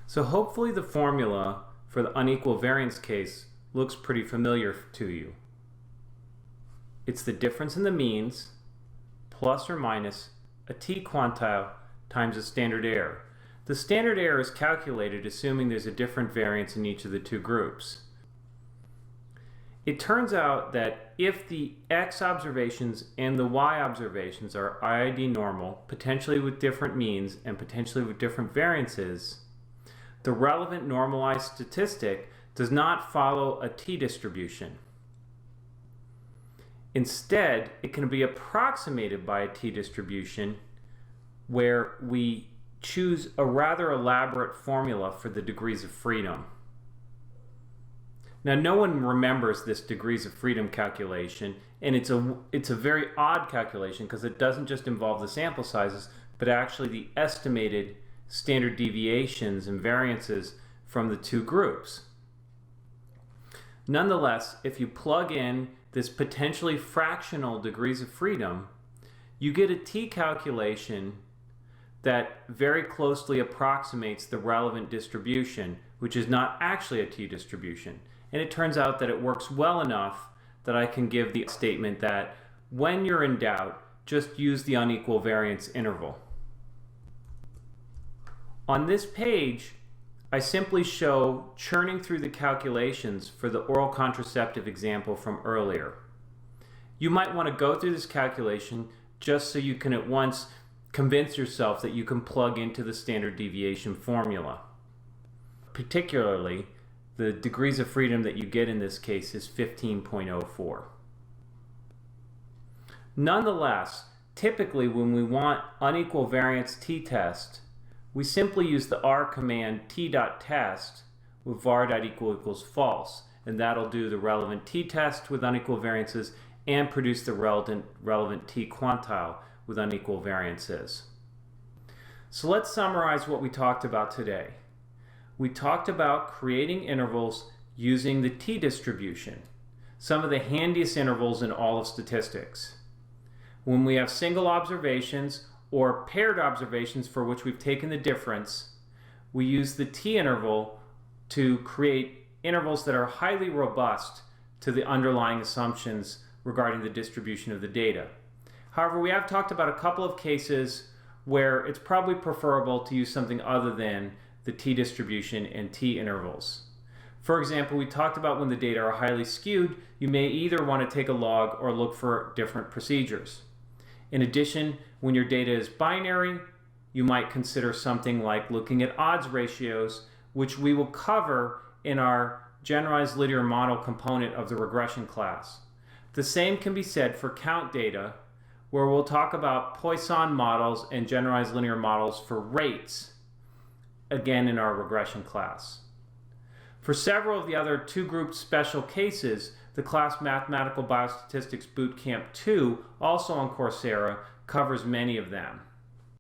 So hopefully the formula for the unequal variance case looks pretty familiar to you. It's the difference in the means plus or minus a t-quantile times a standard error. The standard error is calculated assuming there's a different variance in each of the two groups. It turns out that if the x observations and the y observations are IID normal, potentially with different means and potentially with different variances, the relevant normalized statistic does not follow a t-distribution. Instead, it can be approximated by a t-distribution where we choose a rather elaborate formula for the degrees of freedom. Now, no one remembers this degrees of freedom calculation, and it's a very odd calculation because it doesn't just involve the sample sizes, but actually the estimated standard deviations and variances from the two groups. Nonetheless, if you plug in this potentially fractional degrees of freedom, you get a t calculation that very closely approximates the relevant distribution, which is not actually a t distribution. And it turns out that it works well enough that I can give the statement that when you're in doubt, just use the unequal variance interval. On this page, I simply show churning through the calculations for the oral contraceptive example from earlier. You might want to go through this calculation just so you can at once convince yourself that you can plug into the standard deviation formula. Particularly, the degrees of freedom that you get in this case is 15.04. Nonetheless, typically when we want unequal variance t-test, we simply use the R command t.test with var.equal equals false, and that'll do the relevant t-test with unequal variances and produce the relevant t-quantile with unequal variances. So let's summarize what we talked about today. We talked about creating intervals using the t-distribution, some of the handiest intervals in all of statistics. When we have single observations or paired observations for which we've taken the difference, we use the t-interval to create intervals that are highly robust to the underlying assumptions regarding the distribution of the data. However, we have talked about a couple of cases where it's probably preferable to use something other than the t-distribution and t-intervals. For example, we talked about when the data are highly skewed, you may either want to take a log or look for different procedures. In addition, when your data is binary, you might consider something like looking at odds ratios, which we will cover in our generalized linear model component of the regression class. The same can be said for count data, where we'll talk about Poisson models and generalized linear models for rates, again in our regression class. For several of the other two-group special cases, the class Mathematical Biostatistics Bootcamp 2, also on Coursera, covers many of them.